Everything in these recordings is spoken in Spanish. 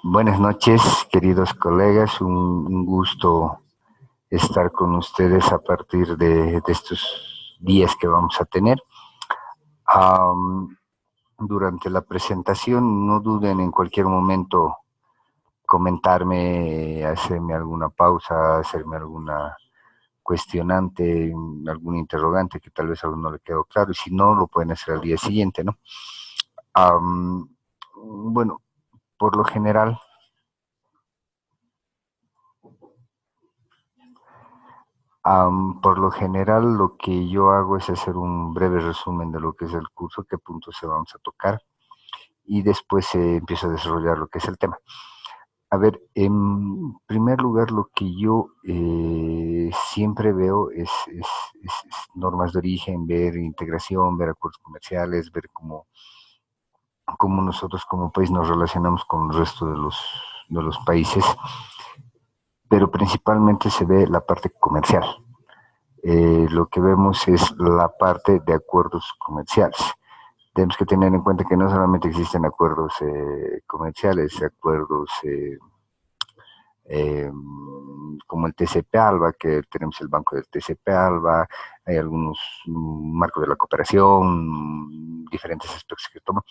Buenas noches, queridos colegas. Un gusto estar con ustedes a partir de estos días que vamos a tener. Durante la presentación, no duden en cualquier momento comentarme, hacerme alguna pausa, hacerme alguna cuestionante, algún interrogante que tal vez a uno le quedó claro, y si no, lo pueden hacer al día siguiente, ¿no? Bueno, por lo general, lo que yo hago es hacer un breve resumen de lo que es el curso, qué puntos se vamos a tocar, y después empiezo a desarrollar lo que es el tema. A ver, en primer lugar, lo que yo siempre veo es normas de origen, ver integración, ver acuerdos comerciales, ver cómo nosotros como país nos relacionamos con el resto de los países, pero principalmente se ve la parte comercial. Lo que vemos es la parte de acuerdos comerciales. Tenemos que tener en cuenta que no solamente existen acuerdos comerciales, acuerdos eh, como el TCP-ALBA, que tenemos el banco del TCP-ALBA, hay algunos marcos de la cooperación, diferentes aspectos que toman,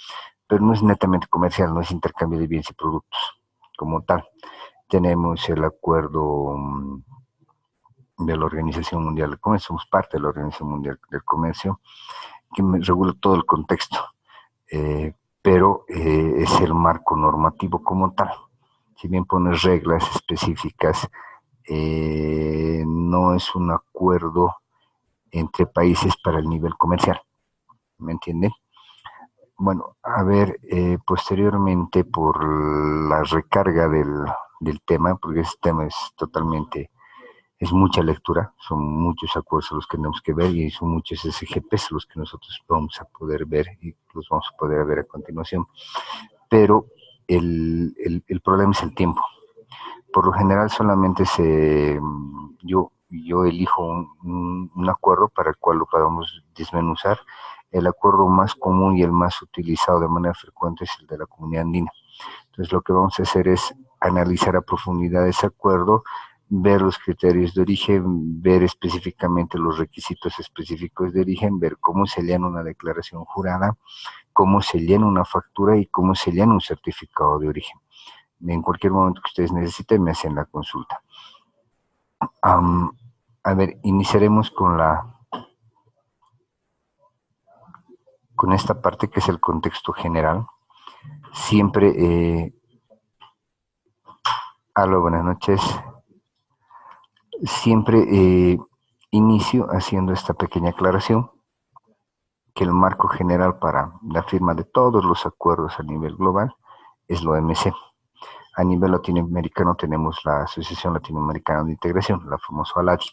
pero no es netamente comercial, no es intercambio de bienes y productos como tal. Tenemos el acuerdo de la Organización Mundial del Comercio, somos parte de la Organización Mundial del Comercio, que regula todo el contexto, pero es el marco normativo como tal. Si bien pone reglas específicas, no es un acuerdo entre países para el nivel comercial, ¿me entienden? Bueno, a ver, posteriormente por la recarga del tema, porque este tema es totalmente, es mucha lectura, son muchos acuerdos los que tenemos que ver y son muchos SGPs los que nosotros vamos a poder ver y los vamos a poder ver a continuación. Pero el problema es el tiempo. Por lo general solamente yo elijo un acuerdo para el cual lo podamos desmenuzar. El acuerdo más común y el más utilizado de manera frecuente es el de la Comunidad Andina. Entonces lo que vamos a hacer es analizar a profundidad ese acuerdo, ver los criterios de origen, ver específicamente los requisitos específicos de origen, ver cómo se llena una declaración jurada, cómo se llena una factura y cómo se llena un certificado de origen. En cualquier momento que ustedes necesiten me hacen la consulta. A ver, iniciaremos con esta parte que es el contexto general. Siempre, aló, buenas noches. Siempre inicio haciendo esta pequeña aclaración, que el marco general para la firma de todos los acuerdos a nivel global es la OMC. A nivel latinoamericano tenemos la Asociación Latinoamericana de Integración, la famosa ALADI.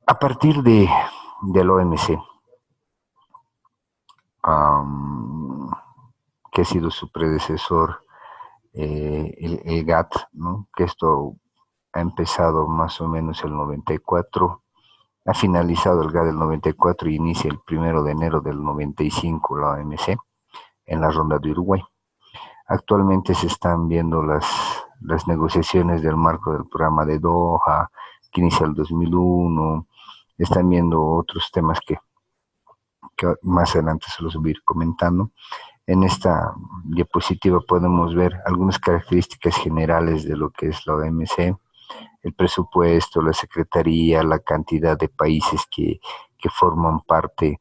A partir del OMC, que ha sido su predecesor, el GATT, ¿no? Que esto ha empezado más o menos el 94, ha finalizado el GATT del 94 y inicia el 1 de enero del 95 la OMC en la ronda de Uruguay. Actualmente se están viendo las negociaciones del marco del programa de Doha, que inicia el 2001, están viendo otros temas que más adelante se los voy a ir comentando. En esta diapositiva podemos ver algunas características generales de lo que es la OMC, el presupuesto, la secretaría, la cantidad de países que forman parte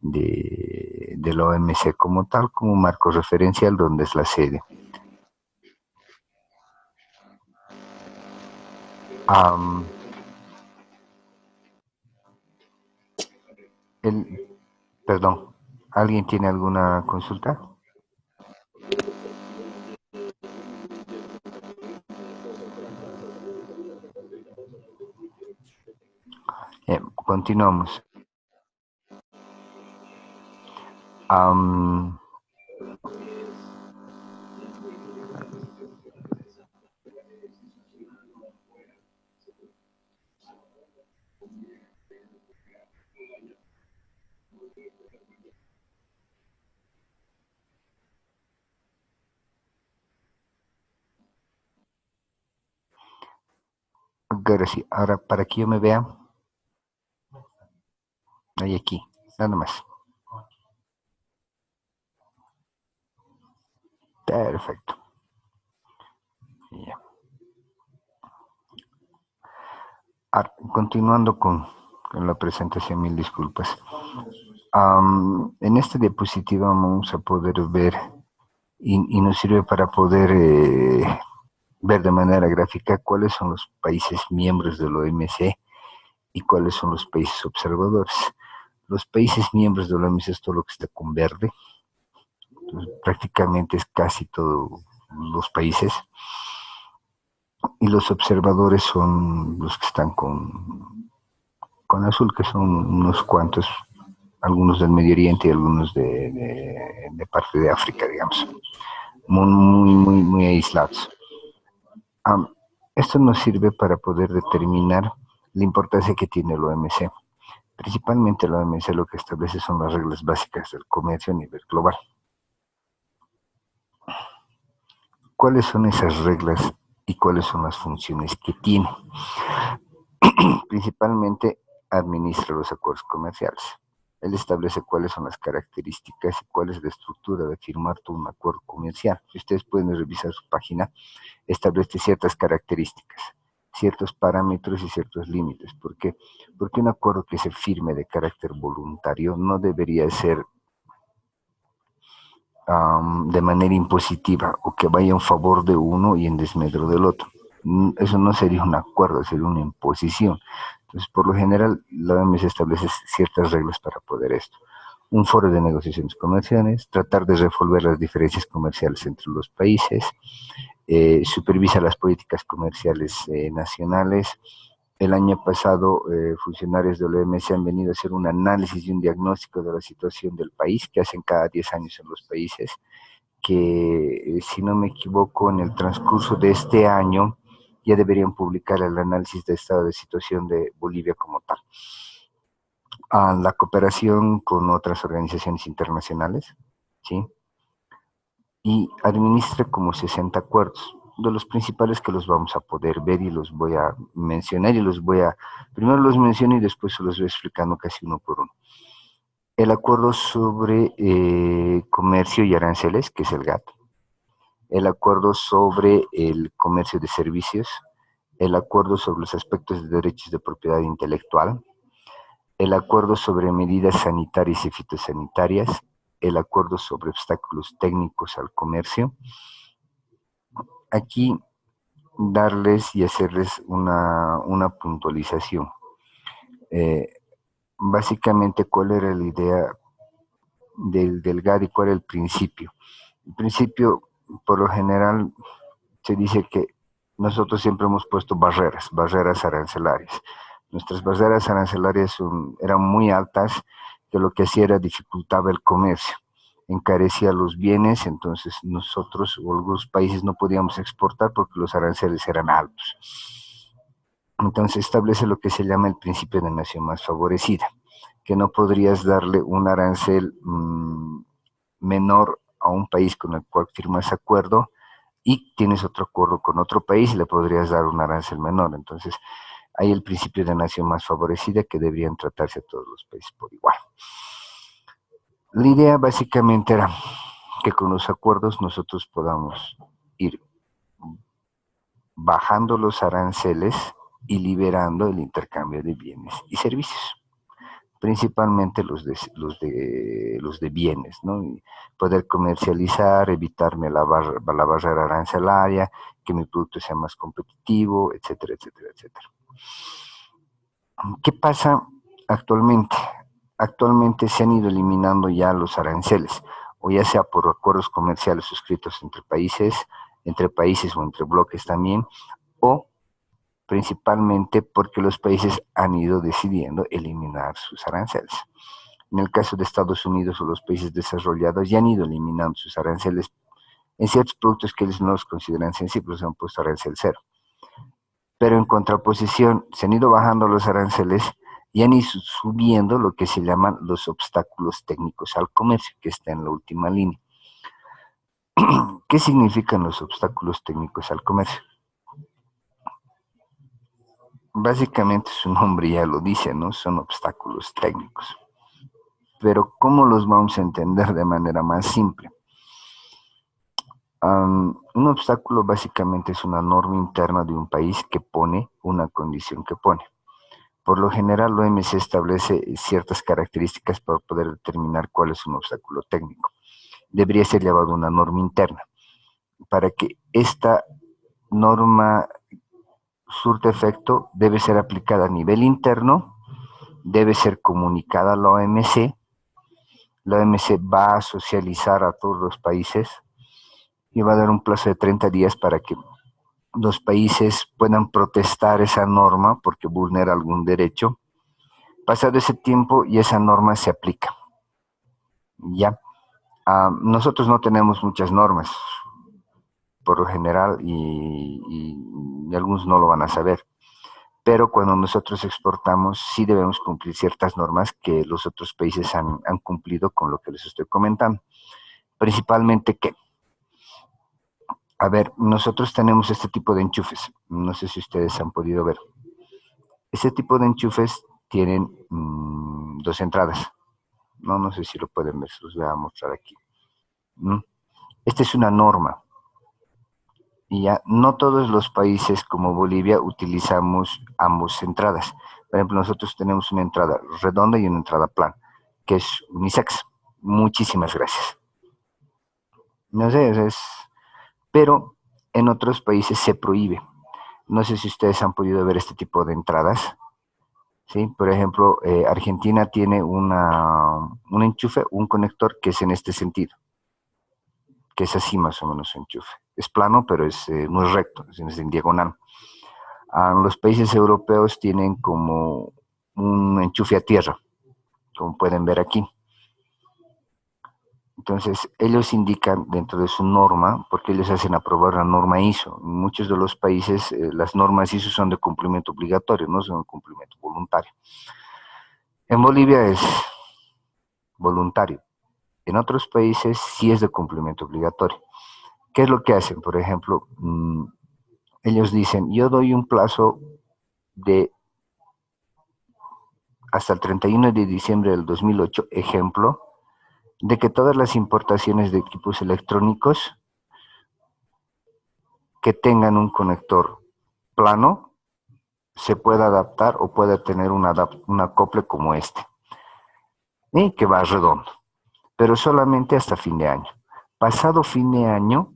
de la OMC como tal, como marco referencial donde es la sede. Perdón, ¿alguien tiene alguna consulta? Continuamos. Um, Ahora sí, ahora para que yo me vea, ahí aquí, nada más. Perfecto. Ya. Continuando con la presentación, mil disculpas. En esta diapositiva vamos a poder ver y nos sirve para poder ver de manera gráfica cuáles son los países miembros de la OMC y cuáles son los países observadores. Los países miembros de la OMC es todo lo que está con verde, entonces, prácticamente es casi todos los países, y los observadores son los que están con azul, que son unos cuantos, algunos del Medio Oriente y algunos de parte de África, digamos, muy aislados. Um, Esto nos sirve para poder determinar la importancia que tiene el OMC. Principalmente la OMC lo que establece son las reglas básicas del comercio a nivel global. ¿Cuáles son esas reglas y cuáles son las funciones que tiene? Principalmente administra los acuerdos comerciales. Él establece cuáles son las características y cuál es la estructura de firmar todo un acuerdo comercial. Si ustedes pueden revisar su página, establece ciertas características, ciertos parámetros y ciertos límites. ¿Por qué? Porque un acuerdo que se firme de carácter voluntario no debería ser de manera impositiva o que vaya en favor de uno y en desmedro del otro. Eso no sería un acuerdo, sería una imposición. Entonces, por lo general, la OMS establece ciertas reglas para poder esto. Un foro de negociaciones comerciales, tratar de resolver las diferencias comerciales entre los países, supervisa las políticas comerciales nacionales. El año pasado, funcionarios de la OMS han venido a hacer un análisis y un diagnóstico de la situación del país, que hacen cada 10 años en los países, que, si no me equivoco, en el transcurso de este año ya deberían publicar el análisis de estado de situación de Bolivia como tal. La cooperación con otras organizaciones internacionales, ¿sí? Y administra como 60 acuerdos, de los principales que los vamos a poder ver y los voy a mencionar y los voy a, primero los menciono y después se los voy explicando casi uno por uno. El acuerdo sobre comercio y aranceles, que es el GATT, el acuerdo sobre el comercio de servicios, el acuerdo sobre los aspectos de derechos de propiedad intelectual, el acuerdo sobre medidas sanitarias y fitosanitarias, el acuerdo sobre obstáculos técnicos al comercio. Aquí darles y hacerles una puntualización. Eh, Básicamente, ¿cuál era la idea del GAD y cuál era el principio? El principio, por lo general, se dice que nosotros siempre hemos puesto barreras arancelarias. Nuestras barreras arancelarias eran muy altas, que lo que hacía era dificultaba el comercio, encarecía los bienes, entonces nosotros o algunos países no podíamos exportar porque los aranceles eran altos. Entonces establece lo que se llama el principio de nación más favorecida, que no podrías darle un arancel menor a un país con el cual firmas acuerdo y tienes otro acuerdo con otro país y le podrías dar un arancel menor. Entonces, hay el principio de nación más favorecida, que deberían tratarse a todos los países por igual. La idea básicamente era que con los acuerdos nosotros podamos ir bajando los aranceles y liberando el intercambio de bienes y servicios, principalmente los de bienes, ¿no? Y poder comercializar, evitarme la barrera arancelaria, que mi producto sea más competitivo, etcétera, etcétera, etcétera. ¿Qué pasa actualmente? Actualmente se han ido eliminando ya los aranceles, o ya sea por acuerdos comerciales suscritos entre países o entre bloques también, o principalmente porque los países han ido decidiendo eliminar sus aranceles. En el caso de Estados Unidos o los países desarrollados ya han ido eliminando sus aranceles en ciertos productos que ellos no los consideran sensibles, han puesto arancel cero. Pero en contraposición, se han ido bajando los aranceles y han ido subiendo lo que se llaman los obstáculos técnicos al comercio, que está en la última línea. ¿Qué significan los obstáculos técnicos al comercio? básicamente su nombre ya lo dice, ¿no? Son obstáculos técnicos. Pero ¿cómo los vamos a entender de manera más simple? Un obstáculo básicamente es una norma interna de un país que pone una condición que pone. Por lo general, la OMC establece ciertas características para poder determinar cuál es un obstáculo técnico. Debería ser llevado una norma interna. Para que esta norma surta efecto, debe ser aplicada a nivel interno, debe ser comunicada a la OMC. La OMC va a socializar a todos los países y va a dar un plazo de 30 días para que los países puedan protestar esa norma porque vulnera algún derecho. Pasado ese tiempo y esa norma se aplica. Ya. Nosotros no tenemos muchas normas, por lo general, y algunos no lo van a saber. Pero cuando nosotros exportamos, sí debemos cumplir ciertas normas que los otros países han cumplido con lo que les estoy comentando. Principalmente que, a ver, nosotros tenemos este tipo de enchufes. No sé si ustedes han podido ver. Este tipo de enchufes tienen dos entradas. No sé si lo pueden ver, se los voy a mostrar aquí. Esta es una norma. Y ya no todos los países como Bolivia utilizamos ambas entradas. Por ejemplo, nosotros tenemos una entrada redonda y una entrada plana, que es unisex. Muchísimas gracias. No sé, pero en otros países se prohíbe. No sé si ustedes han podido ver este tipo de entradas. ¿Sí? Por ejemplo, Argentina tiene un enchufe, un conector que es en este sentido, que es así más o menos su enchufe. Es plano, pero no es recto, es en diagonal. Los países europeos tienen como un enchufe a tierra, como pueden ver aquí. Entonces, ellos indican dentro de su norma, porque ellos hacen aprobar la norma ISO. En muchos de los países, las normas ISO son de cumplimiento obligatorio, no son de cumplimiento voluntario. En Bolivia es voluntario. En otros países sí es de cumplimiento obligatorio. ¿Qué es lo que hacen? Por ejemplo, ellos dicen, yo doy un plazo de hasta el 31 de diciembre del 2008, ejemplo, de que todas las importaciones de equipos electrónicos que tengan un conector plano se pueda adaptar o pueda tener un acople como este, y que va redondo, pero solamente hasta fin de año. Pasado fin de año,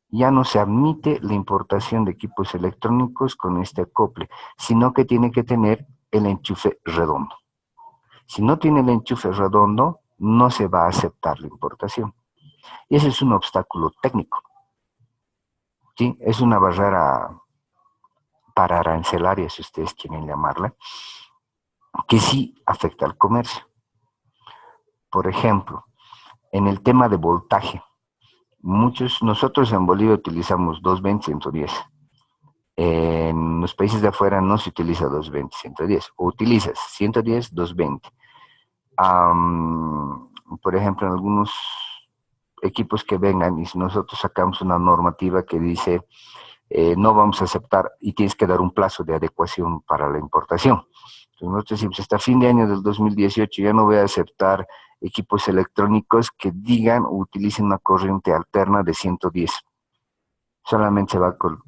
ya no se admite la importación de equipos electrónicos con este acople, sino que tiene que tener el enchufe redondo. Si no tiene el enchufe redondo, no se va a aceptar la importación. Y ese es un obstáculo técnico. ¿Sí? Es una barrera para arancelaria, si ustedes quieren llamarla, que sí afecta al comercio. Por ejemplo, en el tema de voltaje, nosotros en Bolivia utilizamos 220, 110. En los países de afuera no se utiliza 220, 110, o utilizas 110, 220. Por ejemplo, en algunos equipos que vengan y si nosotros sacamos una normativa que dice no vamos a aceptar y tienes que dar un plazo de adecuación para la importación. Entonces nosotros decimos, hasta fin de año del 2018 ya no voy a aceptar equipos electrónicos que digan o utilicen una corriente alterna de 110. Solamente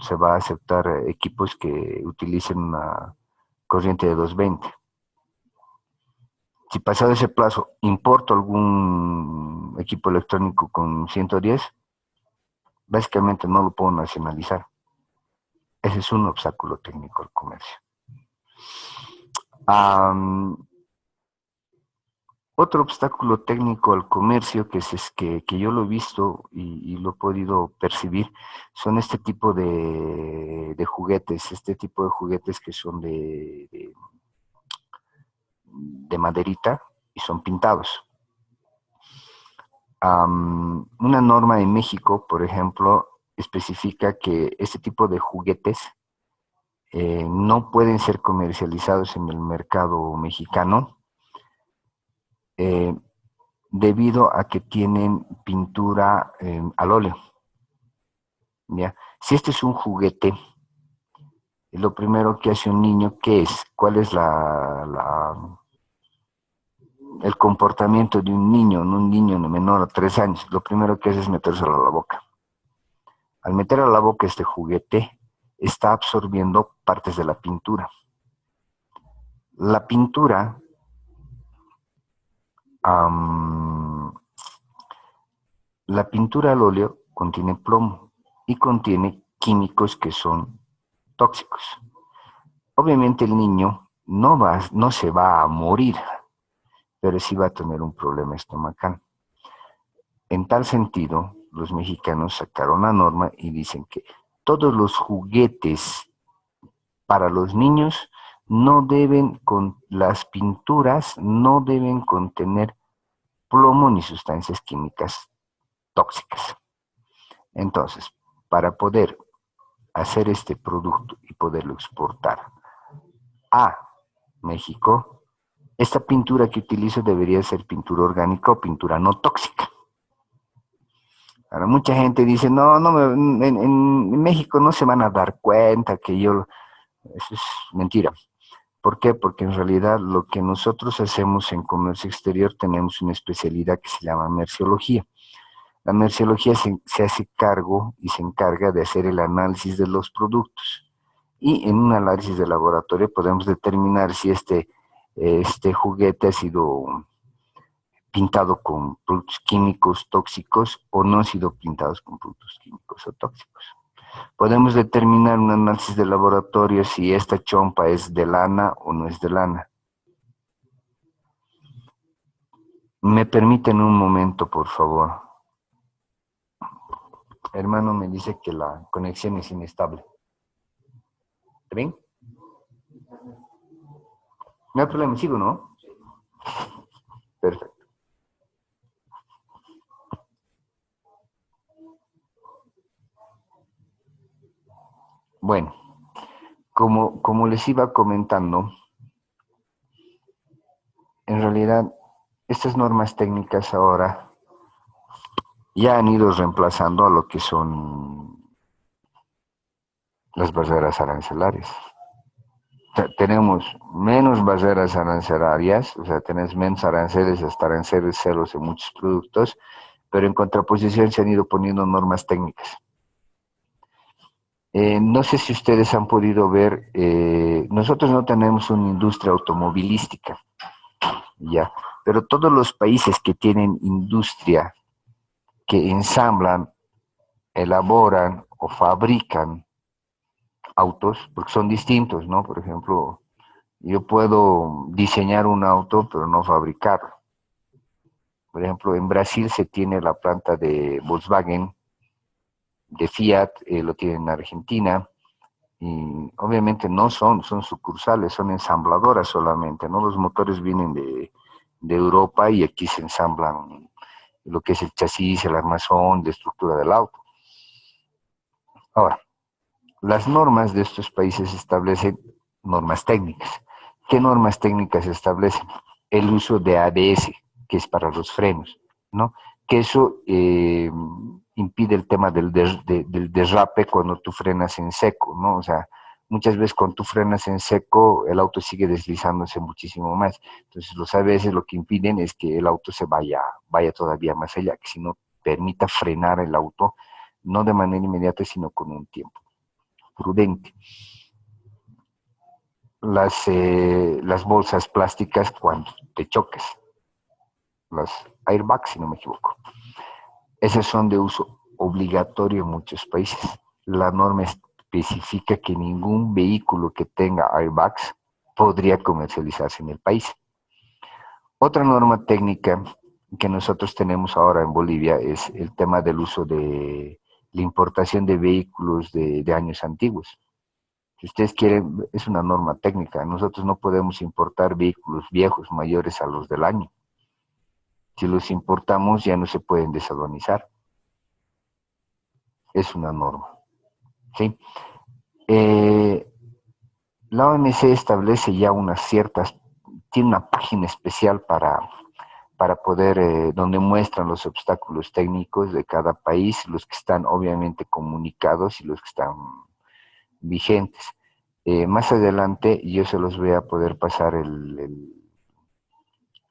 se va a aceptar equipos que utilicen una corriente de 220. Si pasado ese plazo importo algún equipo electrónico con 110, básicamente no lo puedo nacionalizar. Ese es un obstáculo técnico al comercio. Otro obstáculo técnico al comercio que yo lo he visto y lo he podido percibir son este tipo de juguetes, que son de maderita y son pintados. Una norma en México, por ejemplo, especifica que este tipo de juguetes no pueden ser comercializados en el mercado mexicano debido a que tienen pintura al óleo. ¿Ya? Si este es un juguete lo primero que hace un niño, ¿qué es? ¿Cuál es el comportamiento de un niño, un niño menor a 3 años? Lo primero que hace es metérselo a la boca. Al meter a la boca este juguete, está absorbiendo partes de la pintura. La pintura la pintura al óleo contiene plomo y contiene químicos que son tóxicos. Obviamente el niño no se va a morir, pero sí va a tener un problema estomacal. En tal sentido, los mexicanos sacaron la norma y dicen que todos los juguetes para los niños las pinturas no deben contener plomo ni sustancias químicas tóxicas. Entonces, para poder hacer este producto y poderlo exportar a México, esta pintura que utilizo debería ser pintura orgánica o pintura no tóxica. Ahora, mucha gente dice, no, en México no se van a dar cuenta que yo... Eso es mentira. ¿Por qué? Porque en realidad lo que nosotros hacemos en comercio exterior tenemos una especialidad que se llama merciología. La merciología se hace cargo y se encarga de hacer el análisis de los productos. Y en un análisis de laboratorio podemos determinar si este juguete ha sido pintado con productos químicos tóxicos o no ha sido pintado con productos químicos o tóxicos. Podemos determinar un análisis de laboratorio si esta chompa es de lana o no es de lana. ¿Me permiten un momento, por favor? Hermano me dice que la conexión es inestable. ¿Está bien? No hay problema, sigo, ¿no? Perfecto. Bueno, como les iba comentando, en realidad estas normas técnicas ahora ya han ido reemplazando a lo que son las barreras arancelarias. O sea, tenemos menos barreras arancelarias, o sea, tenemos menos aranceles, hasta aranceles ceros en muchos productos, pero en contraposición se han ido poniendo normas técnicas. No sé si ustedes han podido ver, nosotros no tenemos una industria automovilística, ya, pero todos los países que tienen industria, que ensamblan, elaboran o fabrican autos, porque son distintos, ¿no? Por ejemplo, yo puedo diseñar un auto, pero no fabricarlo. Por ejemplo, en Brasil se tiene la planta de Volkswagen, de Fiat, lo tienen en Argentina, y obviamente no son sucursales, son ensambladoras solamente, ¿no? Los motores vienen de Europa y aquí se ensamblan lo que es el chasis, el armazón, la estructura del auto. Ahora, las normas de estos países establecen normas técnicas. ¿Qué normas técnicas establecen? El uso de ABS, que es para los frenos, ¿no? Que eso impide el tema del derrape cuando tú frenas en seco, ¿no? O sea, muchas veces cuando tú frenas en seco, el auto sigue deslizándose muchísimo más. Entonces, los ABS lo que impiden es que el auto se vaya todavía más allá, que si no permita frenar el auto, no de manera inmediata, sino con un tiempo prudente. Las bolsas plásticas cuando te chocas, las airbags, si no me equivoco. Esas son de uso obligatorio en muchos países. La norma especifica que ningún vehículo que tenga airbags podría comercializarse en el país. Otra norma técnica que nosotros tenemos ahora en Bolivia es el tema del uso de la importación de vehículos de años antiguos. Si ustedes quieren, es una norma técnica. Nosotros no podemos importar vehículos viejos mayores a los del año. Si los importamos ya no se pueden desaduanizar. Es una norma. ¿Sí? La OMC establece ya tiene una página especial para poder, donde muestran los obstáculos técnicos de cada país, los que están obviamente comunicados y los que están vigentes. Más adelante yo se los voy a poder pasar el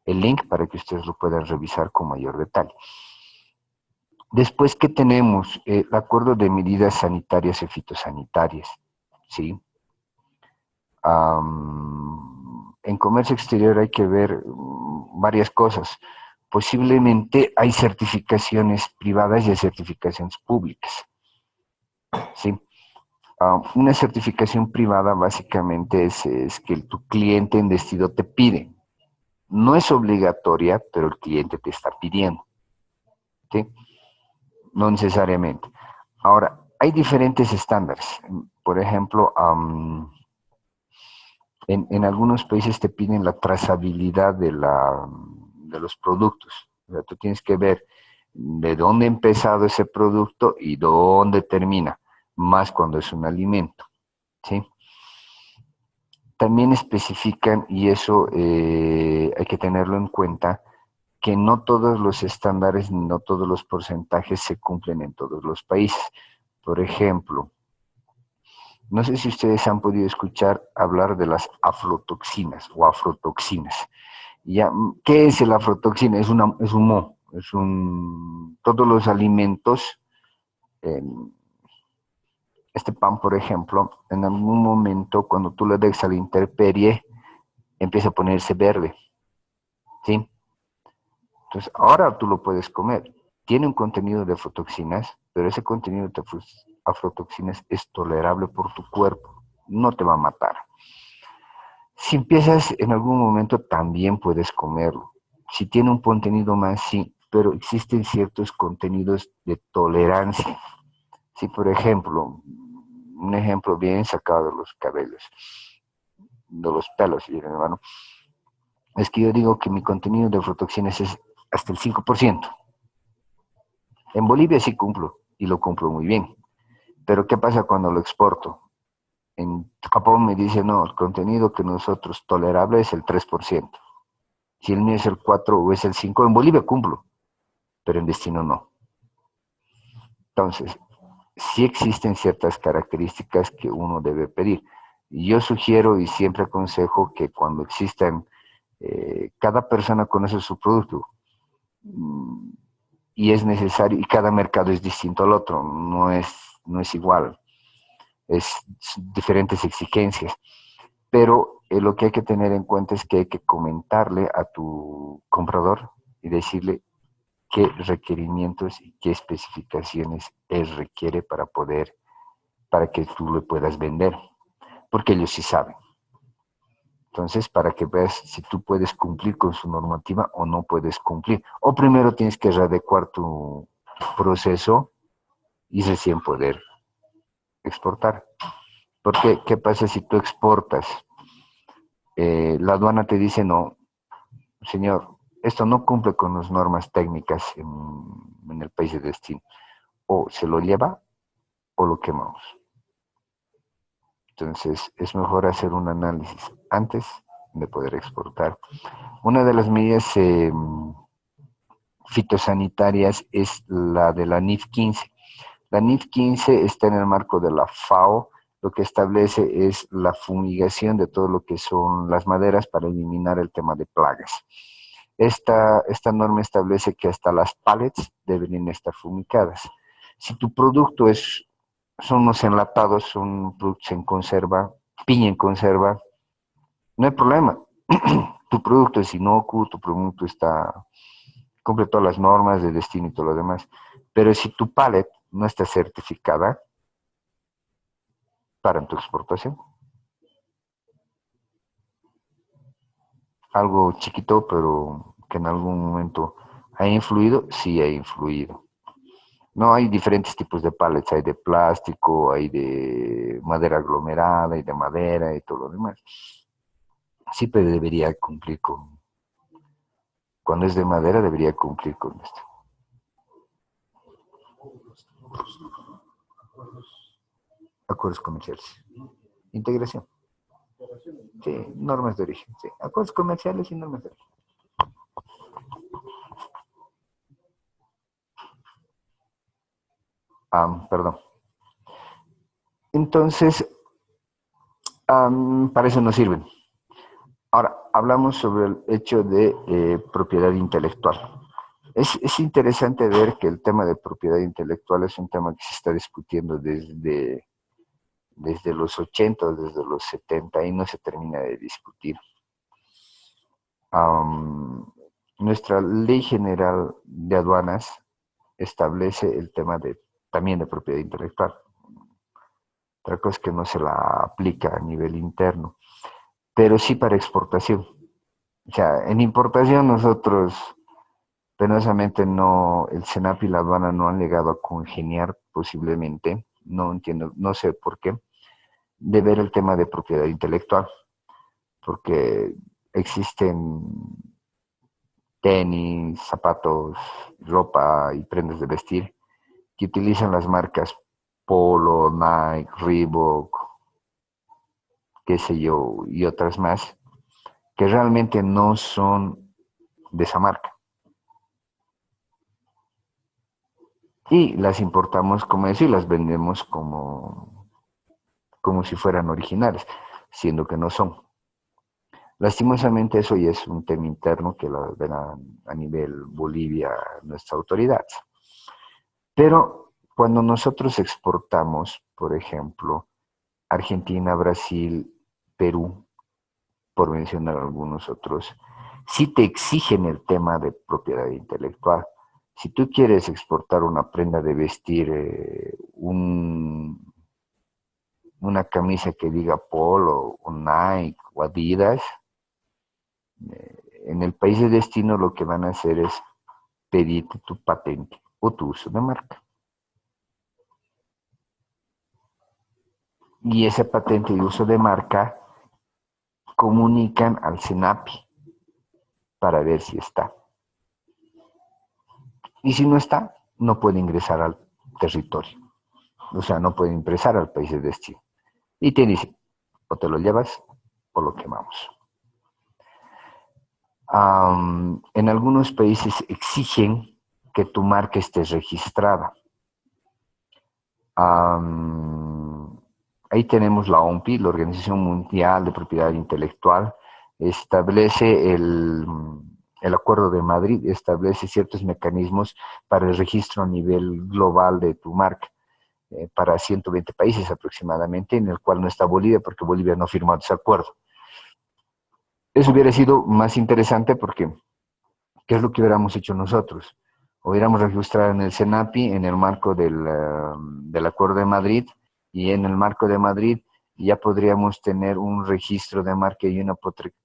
link para que ustedes lo puedan revisar con mayor detalle. Después, ¿qué tenemos? El acuerdo de medidas sanitarias y fitosanitarias, ¿sí? En comercio exterior hay que ver varias cosas. Posiblemente hay certificaciones privadas y hay certificaciones públicas, ¿sí? Una certificación privada básicamente es que tu cliente en destino te pide. No es obligatoria, pero el cliente te está pidiendo, ¿sí? No necesariamente. Ahora, hay diferentes estándares. Por ejemplo, en algunos países te piden la trazabilidad de los productos. O sea, tú tienes que ver de dónde ha empezado ese producto y dónde termina, más cuando es un alimento, ¿sí? También especifican, y eso hay que tenerlo en cuenta, que no todos los estándares ni no todos los porcentajes se cumplen en todos los países. Por ejemplo, no sé si ustedes han podido escuchar hablar de las aflotoxinas o afrotoxinas. Ya, ¿qué es el afrotoxina? Es un moho, todos los alimentos, eh, este pan, por ejemplo, en algún momento cuando tú le dejas a la intemperie, empieza a ponerse verde, ¿sí? Entonces, ahora tú lo puedes comer. Tiene un contenido de aflatoxinas, pero ese contenido de aflatoxinas es tolerable por tu cuerpo, no te va a matar. Si empiezas en algún momento, también puedes comerlo. Si tiene un contenido más, sí, pero existen ciertos contenidos de tolerancia. Si, por ejemplo, un ejemplo bien sacado de los cabellos, de los pelos, hermano, es que yo digo que mi contenido de aflatoxinas es hasta el 5%. En Bolivia sí cumplo, y lo cumplo muy bien. Pero ¿qué pasa cuando lo exporto? En Japón me dice, no, el contenido que nosotros tolerable es el 3%. Si el mío es el 4 o es el 5, en Bolivia cumplo, pero en destino no. Entonces, sí existen ciertas características que uno debe pedir. Y yo sugiero y siempre aconsejo que cuando existan, cada persona conoce su producto y es necesario, y cada mercado es distinto al otro, no es igual, es diferentes exigencias. Pero lo que hay que tener en cuenta es que hay que comentarle a tu comprador y decirle qué requerimientos y qué especificaciones él requiere para que tú lo puedas vender, porque ellos sí saben. Entonces, para que veas si tú puedes cumplir con su normativa o no puedes cumplir. O primero tienes que readecuar tu proceso y recién poder exportar. Porque, ¿qué pasa si tú exportas? La aduana te dice, no, señor, esto no cumple con las normas técnicas en el país de destino. O se lo lleva o lo quemamos. Entonces, es mejor hacer un análisis antes de poder exportar. Una de las medidas fitosanitarias es la de la NIF 15. La NIF 15 está en el marco de la FAO. Lo que establece es la fumigación de todo lo que son las maderas para eliminar el tema de plagas. Esta norma establece que hasta las pallets deben estar fumigadas. Si tu producto son unos enlatados, son productos en conserva, piña en conserva, no hay problema. Tu producto es inocuo, tu producto cumple todas las normas de destino y todo lo demás. Pero si tu pallet no está certificada, para tu exportación. Algo chiquito, pero que en algún momento ha influido, sí ha influido. No, hay diferentes tipos de pallets, hay de plástico, hay de madera aglomerada, hay de madera y todo lo demás. Siempre debería cumplir cuando es de madera debería cumplir con esto. Acuerdos comerciales. Integración. Sí, normas de origen. Sí, acuerdos comerciales y normas de origen. Perdón. Entonces, Para eso no sirven. Ahora, hablamos sobre el hecho de propiedad intelectual. Es interesante ver que el tema de propiedad intelectual es un tema que se está discutiendo desde los 80 o desde los 70 y no se termina de discutir. Nuestra ley general de aduanas establece el tema también de propiedad intelectual. Otra cosa es que no se la aplica a nivel interno, pero sí para exportación. O sea, en importación nosotros, penosamente, no, el SENAP y la aduana no han llegado a congeniar posiblemente, no entiendo, no sé por qué, de ver el tema de propiedad intelectual, porque existen tenis, zapatos, ropa y prendas de vestir que utilizan las marcas Polo, Nike, Reebok, qué sé yo, y otras más, que realmente no son de esa marca. Y las importamos, como decir, las vendemos como si fueran originales, siendo que no son. Lastimosamente eso ya es un tema interno que lo verán a nivel Bolivia nuestras autoridades. Pero cuando nosotros exportamos, por ejemplo, Argentina, Brasil, Perú, por mencionar algunos otros, sí te exigen el tema de propiedad intelectual. Si tú quieres exportar una prenda de vestir, una camisa que diga Polo, o Nike, o Adidas, en el país de destino lo que van a hacer es pedirte tu patente o tu uso de marca. Y esa patente y uso de marca comunican al SENAPI para ver si está. Y si no está, no puede ingresar al territorio. O sea, no puede ingresar al país de destino. Y te dice, o te lo llevas o lo quemamos. En algunos países exigen que tu marca esté registrada. Ahí tenemos la OMPI, la Organización Mundial de Propiedad Intelectual, establece el Acuerdo de Madrid, establece ciertos mecanismos para el registro a nivel global de tu marca, para 120 países aproximadamente, en el cual no está Bolivia, porque Bolivia no ha firmado ese acuerdo. Eso hubiera sido más interesante porque, ¿qué es lo que hubiéramos hecho nosotros? Hubiéramos registrado en el SENAPI en el marco del Acuerdo de Madrid, y en el marco de Madrid ya podríamos tener un registro de marca y una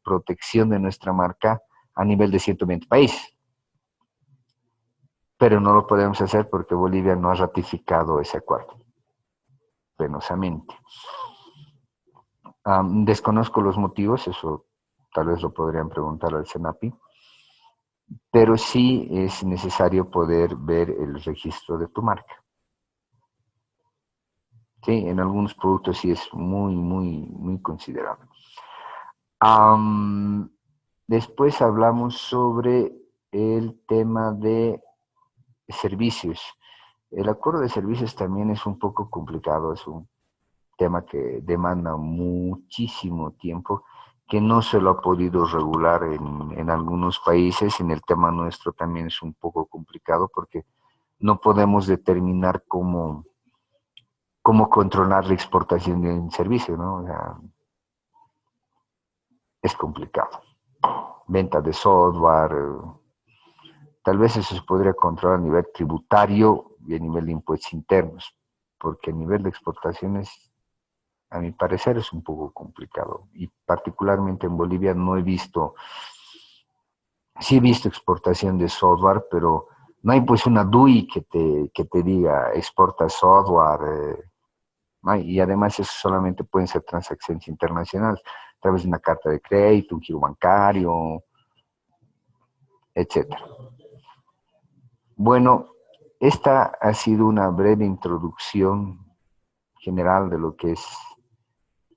protección de nuestra marca a nivel de 120 países. Pero no lo podemos hacer porque Bolivia no ha ratificado ese acuerdo, penosamente. Desconozco los motivos, eso tal vez lo podrían preguntar al SENAPI, pero sí es necesario poder ver el registro de tu marca. Sí, en algunos productos sí es muy, muy, muy considerable. Después hablamos sobre el tema de servicios. El acuerdo de servicios también es un poco complicado, es un tema que demanda muchísimo tiempo, que no se lo ha podido regular en algunos países. En el tema nuestro también es un poco complicado porque no podemos determinar cómo controlar la exportación de un servicio, ¿no? O sea, es complicado. Venta de software, tal vez eso se podría controlar a nivel tributario y a nivel de impuestos internos, porque a nivel de exportaciones, a mi parecer, es un poco complicado. Y particularmente en Bolivia no he visto, sí he visto exportación de software, pero no hay pues una DUI que te diga exporta software, ¿no? Y además eso solamente pueden ser transacciones internacionales, a través de una carta de crédito, un giro bancario, etcétera. Bueno, esta ha sido una breve introducción general de lo que es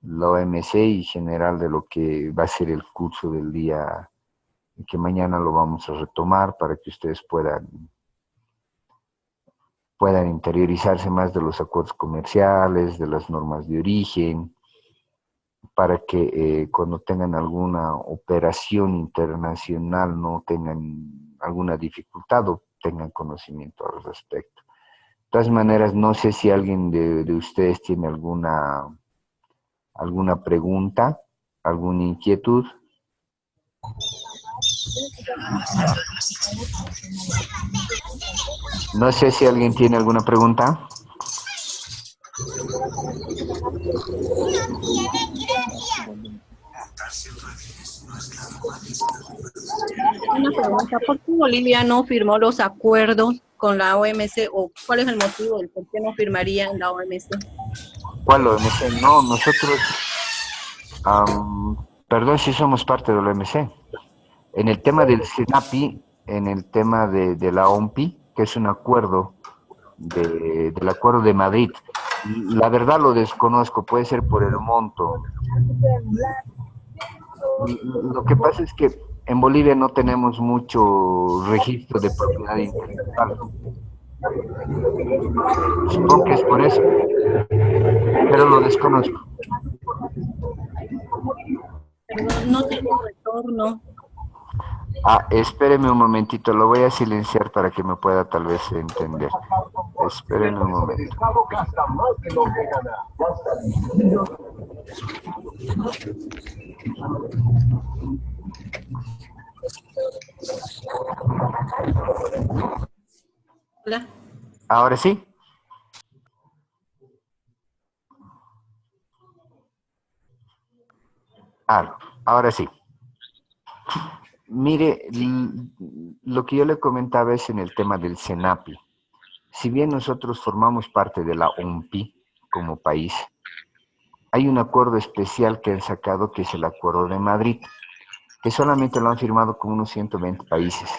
la OMC y general de lo que va a ser el curso del día, que mañana lo vamos a retomar para que ustedes puedan interiorizarse más de los acuerdos comerciales, de las normas de origen, para que cuando tengan alguna operación internacional no tengan alguna dificultad o tengan conocimiento al respecto. De todas maneras, no sé si alguien de ustedes tiene alguna pregunta, alguna inquietud. No sé si alguien tiene alguna pregunta. Una pregunta, ¿por qué Bolivia no firmó los acuerdos con la OMC o cuál es el motivo del por qué no firmaría en la OMC? ¿Cuál OMC? No, nosotros, perdón si somos parte de la OMC. En el tema del CENAPI, en el tema de la OMPI, que es un acuerdo del Acuerdo de Madrid, la verdad lo desconozco, puede ser por el monto. Lo que pasa es que en Bolivia no tenemos mucho registro de propiedad intelectual. Supongo que es por eso, pero lo desconozco. Perdón, no tengo retorno. Espéreme un momentito, lo voy a silenciar para que me pueda tal vez entender. Espéreme un momento. Hola. ¿Ahora sí? Ahora sí. Mire, lo que yo le comentaba es en el tema del CENAPI. Si bien nosotros formamos parte de la OMPI como país, hay un acuerdo especial que han sacado que es el Acuerdo de Madrid, que solamente lo han firmado con unos 120 países.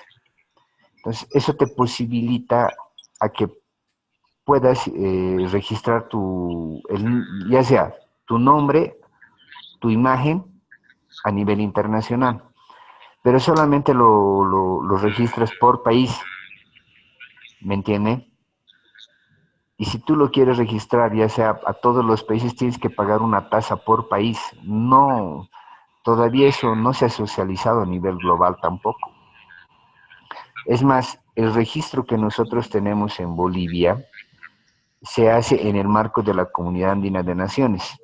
Entonces, eso te posibilita a que puedas registrar ya sea tu nombre, tu imagen a nivel internacional, pero solamente lo registras por país, ¿me entiende? Y si tú lo quieres registrar, ya sea a todos los países, tienes que pagar una tasa por país. No, todavía eso no se ha socializado a nivel global tampoco. Es más, el registro que nosotros tenemos en Bolivia se hace en el marco de la Comunidad Andina de Naciones,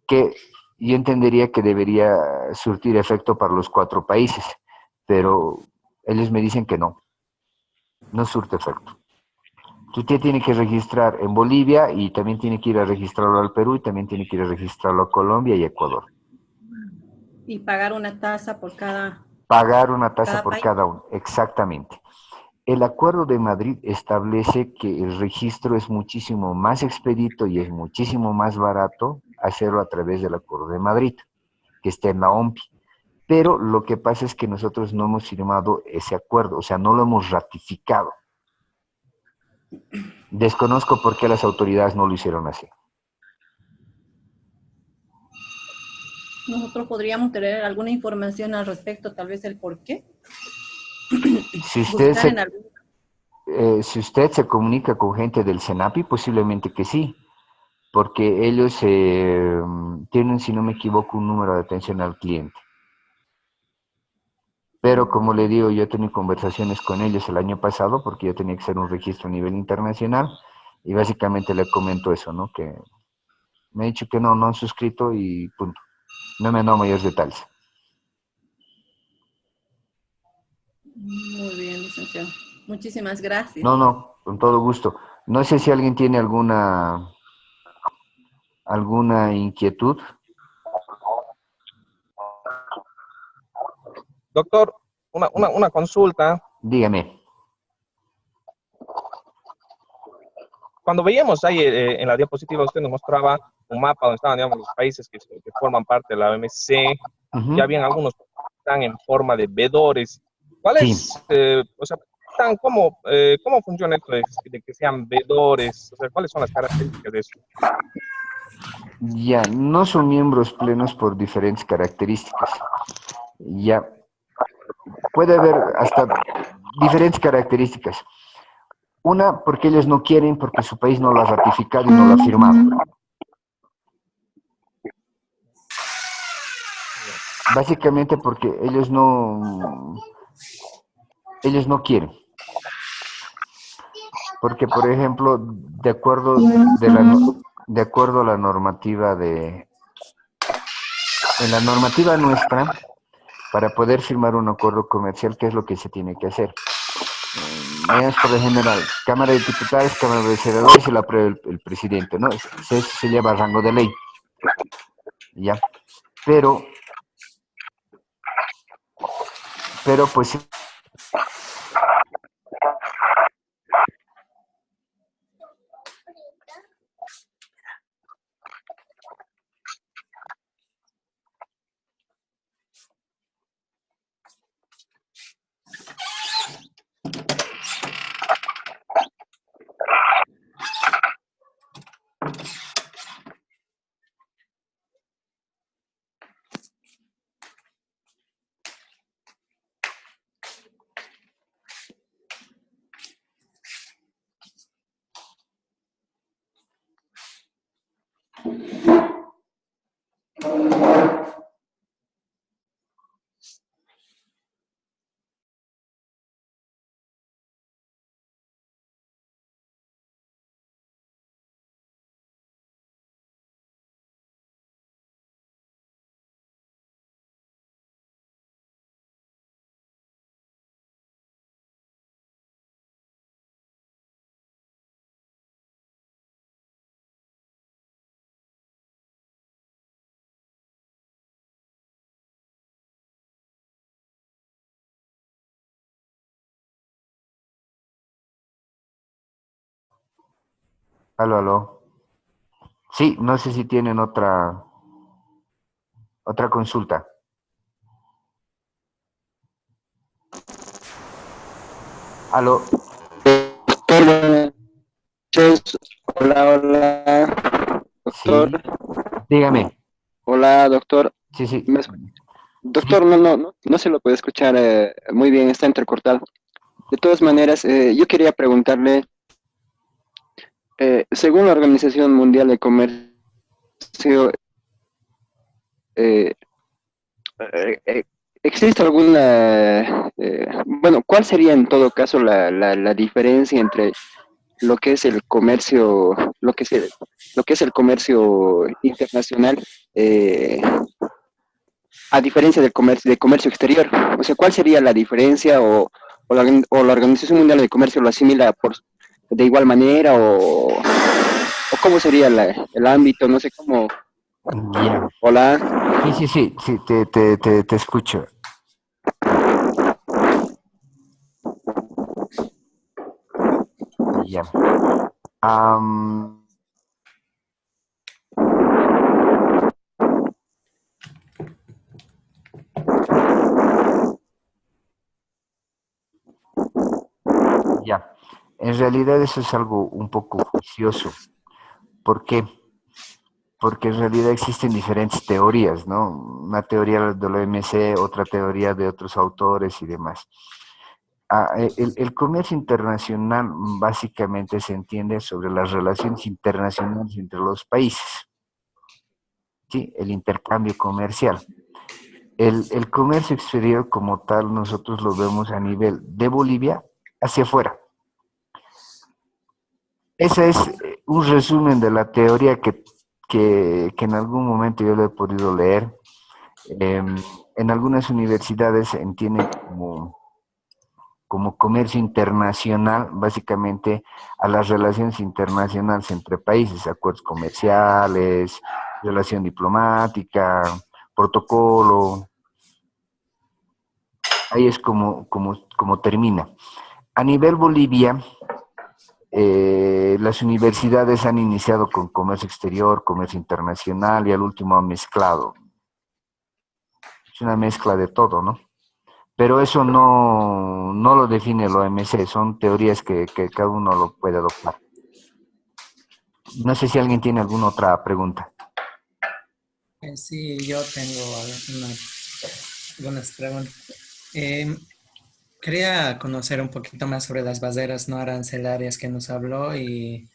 que yo entendería que debería surtir efecto para los 4 países, pero ellos me dicen que no surte efecto. Usted tiene que registrar en Bolivia y también tiene que ir a registrarlo al Perú y también tiene que ir a registrarlo a Colombia y Ecuador. Y pagar una tasa por Pagar una tasa cada por país. cada uno, exactamente. El Acuerdo de Madrid establece que el registro es muchísimo más expedito y es muchísimo más barato hacerlo a través del Acuerdo de Madrid, que está en la OMPI. Pero lo que pasa es que nosotros no hemos firmado ese acuerdo, o sea, no lo hemos ratificado. Desconozco por qué las autoridades no lo hicieron así. Nosotros podríamos tener alguna información al respecto, tal vez el por qué. Si usted Buscar se, en algún... si usted se comunica con gente del CENAPI, posiblemente que sí, porque ellos tienen, si no me equivoco, un número de atención al cliente. Pero como le digo, yo he tenido conversaciones con ellos el año pasado porque yo tenía que hacer un registro a nivel internacional y básicamente le comento eso, ¿no? Que me ha dicho que no han suscrito y punto. No me han dado mayores detalles. Muy bien, licenciado. Muchísimas gracias. No, con todo gusto. No sé si alguien tiene alguna inquietud. Doctor, una consulta. Dígame. Cuando veíamos ahí en la diapositiva, usted nos mostraba un mapa donde estaban, digamos, los países que forman parte de la OMC. Ya habían algunos que están en forma de veedores. Sí. ¿Cuáles, o sea, cómo funciona esto de que sean veedores? O sea, ¿cuáles son las características de eso? Ya, no son miembros plenos por diferentes características. Ya, puede haber hasta diferentes características. Una, porque ellos no quieren, porque su país no lo ha ratificado y no lo ha firmado. básicamente porque ellos no quieren. Porque, por ejemplo, de acuerdo a la normativa en la normativa nuestra, para poder firmar un acuerdo comercial, ¿qué es lo que se tiene que hacer? Es por lo general, Cámara de Diputados, Cámara de Senadores y la aprueba el presidente, ¿no? Se lleva a rango de ley, ¿ya? Pero, pues aló, aló. Sí, no sé si tienen otra consulta. Aló, Doctor, buenas noches. Hola, hola, doctor. sí, dígame. Hola, doctor. Sí, sí, ¿Me sí, Doctor, no se lo puede escuchar muy bien, está entrecortado. De todas maneras, yo quería preguntarle, según la Organización Mundial de Comercio, eh, eh, ¿existe alguna, bueno, cuál sería en todo caso la diferencia entre lo que es el comercio, lo que es el comercio internacional, eh, a diferencia de comercio exterior? O sea, ¿cuál sería la diferencia o la Organización Mundial de Comercio lo asimila de igual manera o cómo sería el ámbito? No sé cómo. ya. Hola. Sí, sí, sí, sí, te escucho. Ya. Am, ya. En realidad eso es algo un poco juicioso. ¿Por qué? Porque en realidad existen diferentes teorías, ¿no? Una teoría de la OMC, otra teoría de otros autores y demás. El comercio internacional básicamente se entiende sobre las relaciones internacionales entre los países, ¿sí? El intercambio comercial. El comercio exterior como tal nosotros lo vemos a nivel de Bolivia hacia afuera. Ese es un resumen de la teoría que en algún momento yo lo he podido leer. En algunas universidades se entienden como comercio internacional, básicamente a las relaciones internacionales entre países, acuerdos comerciales, relación diplomática, protocolo, ahí es como termina. A nivel Bolivia, las universidades han iniciado con comercio exterior, comercio internacional y al último han mezclado. Es una mezcla de todo, ¿no? Pero eso no lo define el OMC, son teorías que cada uno lo puede adoptar. No sé si alguien tiene alguna otra pregunta. Sí, yo tengo algunas preguntas. Eh, Quería conocer un poquito más sobre las barreras no arancelarias que nos habló y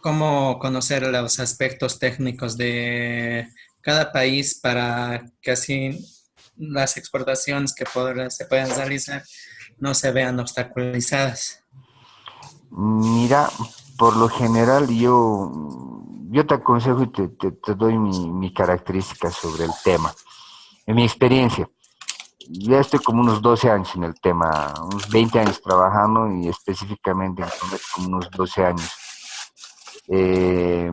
cómo conocer los aspectos técnicos de cada país para que así las exportaciones que se pueden realizar no se vean obstaculizadas. Mira, por lo general yo te aconsejo y te doy mi característica sobre el tema. En mi experiencia, ya estoy como unos 12 años en el tema, unos 20 años trabajando y específicamente en comercio como unos 12 años. Eh,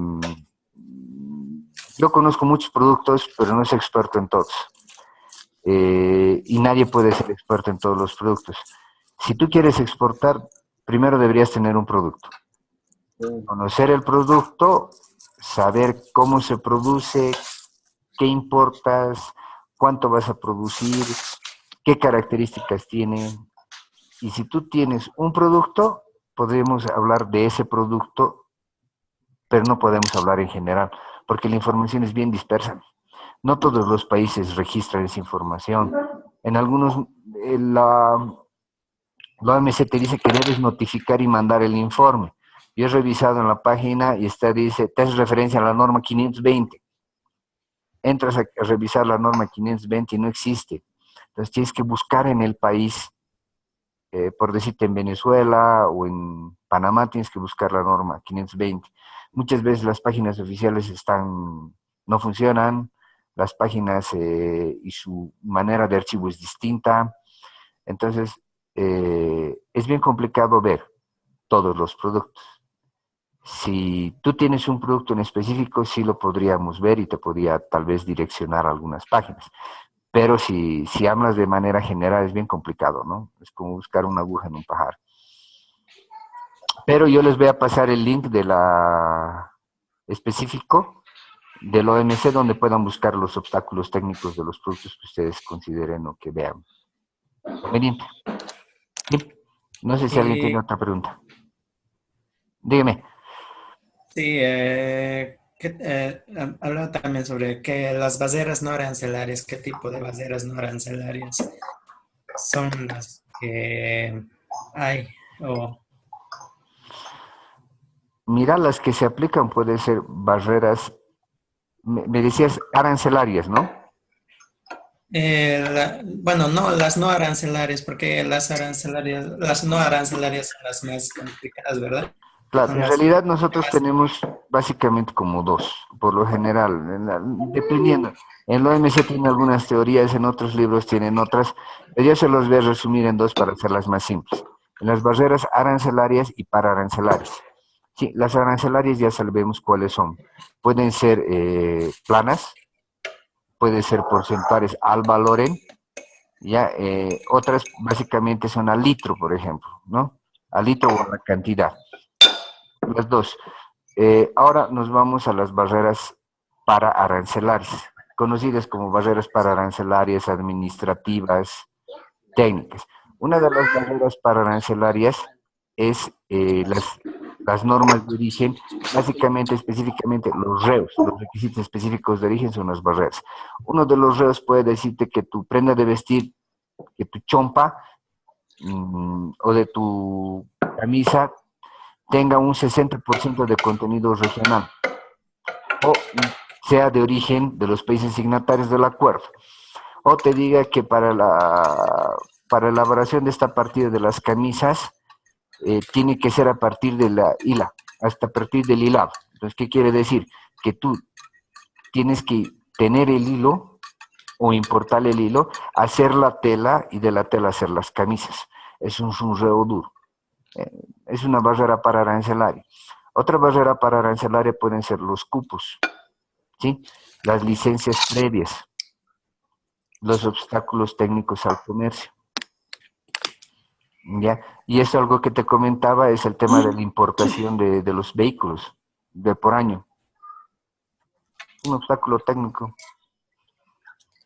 yo conozco muchos productos, pero no soy experto en todos. Y nadie puede ser experto en todos los productos. Si tú quieres exportar, primero deberías tener un producto. Conocer el producto, saber cómo se produce, qué importas, cuánto vas a producir, qué características tiene. Y si tú tienes un producto, podemos hablar de ese producto, pero no podemos hablar en general, porque la información es bien dispersa. No todos los países registran esa información. En algunos, la OMC te dice que debes notificar y mandar el informe. Yo he revisado en la página y dice, te hace referencia a la norma 520. Entras a revisar la norma 520 y no existe. Entonces tienes que buscar en el país, por decirte en Venezuela o en Panamá, tienes que buscar la norma 520. Muchas veces las páginas oficiales no funcionan, las páginas y su manera de archivo es distinta. Entonces, es bien complicado ver todos los productos. Si tú tienes un producto en específico, sí lo podríamos ver y te podría tal vez direccionar a algunas páginas. Pero si hablas de manera general es bien complicado, ¿no? Es como buscar una aguja en un pajar. Pero yo les voy a pasar el link de la específico del OMC donde puedan buscar los obstáculos técnicos de los productos que ustedes consideren o que vean conveniente. ¿Sí? No sé si alguien tiene otra pregunta. Dígame. Sí, hablaba también sobre que las barreras no arancelarias, qué tipo de barreras no arancelarias son las que hay. Mira, las que se aplican pueden ser barreras, me decías arancelarias, ¿no? Bueno, no, las no arancelarias, porque las no arancelarias son las más complicadas, ¿verdad? Claro, Son en las realidad nosotros más. tenemos básicamente como dos, por lo general, dependiendo. En la OMC tiene algunas teorías, en otros libros tienen otras, pero yo se los voy a resumir en dos para hacerlas más simples. En las barreras arancelarias y pararancelarias. Sí, las arancelarias ya sabemos cuáles son. Pueden ser planas, pueden ser porcentuales al valoren, ya, otras básicamente son al litro, por ejemplo, ¿no? Al litro o a la cantidad. Las dos. Ahora nos vamos a las barreras para arancelares, conocidas como barreras para arancelarias administrativas técnicas. Una de las barreras para arancelarias es las normas de origen, básicamente, específicamente los reos, los requisitos específicos de origen son las barreras. Uno de los reos puede decirte que tu prenda de vestir, que tu chompa o de tu camisa tenga un 60% de contenido regional o sea de origen de los países signatarios del acuerdo. O te diga que para la elaboración de esta partida de las camisas tiene que ser a partir de la hila, hasta a partir del hilado. Entonces, ¿qué quiere decir? Que tú tienes que tener el hilo o importar el hilo, hacer la tela y de la tela hacer las camisas. Es un reo duro. Es una barrera para arancelaria. Otra barrera para arancelaria pueden ser los cupos, ¿sí? Las licencias previas, los obstáculos técnicos al comercio. ¿Ya? Y eso algo que te comentaba es el tema de la importación de los vehículos de por año. Un obstáculo técnico.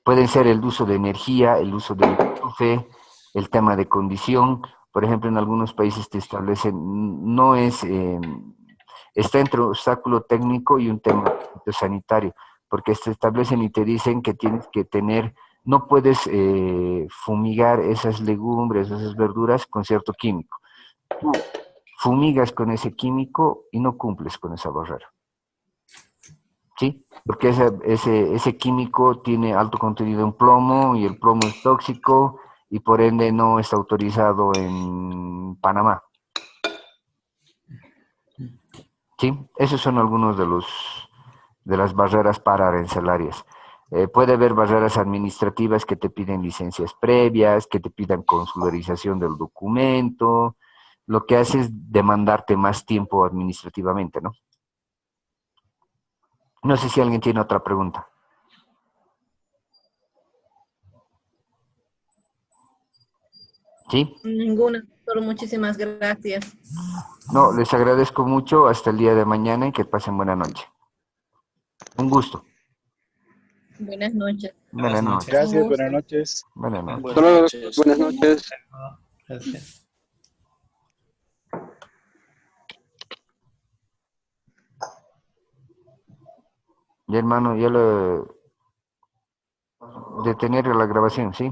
Pueden ser el uso de energía, el uso del enchufe, el tema de condición. Por ejemplo, en algunos países te establecen, no es, está entre un obstáculo técnico y un tema sanitario, porque te establecen y te dicen que tienes que tener, no puedes fumigar esas legumbres, esas verduras con cierto químico. Tú fumigas con ese químico y no cumples con esa barrera. ¿sí? Porque ese químico tiene alto contenido en plomo y el plomo es tóxico y por ende no está autorizado en Panamá. ¿Sí? Esos son algunos de las barreras para arancelarias. Puede haber barreras administrativas que te piden licencias previas, que te pidan consularización del documento, lo que hace es demandarte más tiempo administrativamente, ¿no? No sé si alguien tiene otra pregunta. ¿Sí? Ninguna, solo muchísimas gracias. No, les agradezco mucho. Hasta el día de mañana y que pasen buena noche. Un gusto. Buenas noches. Buenas Buenas noches. noches. Gracias, Un buenas gusto. noches. Buenas noches. Hasta Buenas luego, noches. buenas noches. Gracias. Y hermano, ya le detener la grabación, ¿sí?